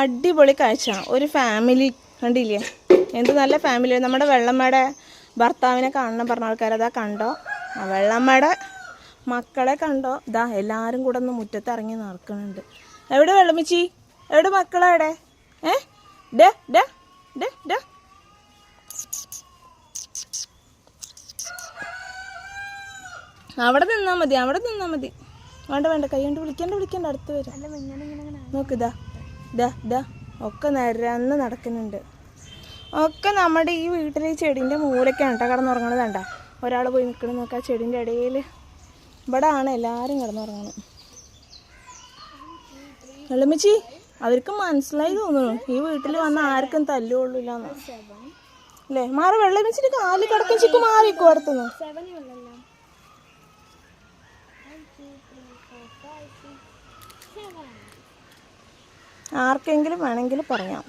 അടിപൊളി കാഴ്ച. ഒരു ഫാമിലി കണ്ടില്ലേ, എന്ത് നല്ല ഫാമിലി. നമ്മുടെ വെള്ളമ്മയുടെ ഭർത്താവിനെ കാണണം പറഞ്ഞ ആൾക്കാരതാ കണ്ടോ, ആ വെള്ളമ്മയുടെ മക്കളെ കണ്ടോ, ഇതാ എല്ലാവരും കൂടെ ഒന്ന് മുറ്റത്ത് ഇറങ്ങി നടക്കുന്നുണ്ട്. എവിടെ വെള്ളമിച്ചി, എവിടെ മക്കളെവിടെ? ഡേ ഡേ ഡേ ഡേ അവിടെ നിന്നാ മതി, അവിടെ നിന്നാ മതി. വേണ്ട വേണ്ട, കൈ കൊണ്ട് വിളിക്കണ്ട, അടുത്ത് വരും. നോക്കിതാ ഇതാ ഇതാ ഒക്കെ നിരന്ന് നടക്കുന്നുണ്ട്. ഒക്കെ നമ്മുടെ ഈ വീട്ടിൽ ഈ ചെടീൻ്റെ മൂലൊക്കെയാണ് കേട്ടോ കിടന്നുറങ്ങണത്. വേണ്ട ഒരാൾ പോയി നിൽക്കണം നോക്കാം ചെടീൻ്റെ ഇടയിൽ. ഇവിടെ ആണ് എല്ലാവരും കിടന്നുറങ്ങണം. വെള്ളമിച്ചി അവർക്ക് മനസ്സിലായി തോന്നുന്നു, ഈ വീട്ടിൽ വന്ന ആർക്കും തല്ലുകൊള്ളില്ലാന്ന് അല്ലേ. മാറി വെള്ളമിച്ചിട്ട് കാല് കിടക്കും ചിക്ക് മാറിക്കോ അടുത്തുനിന്ന്. ആർക്കെങ്കിലും വേണമെങ്കിൽ പറയാം.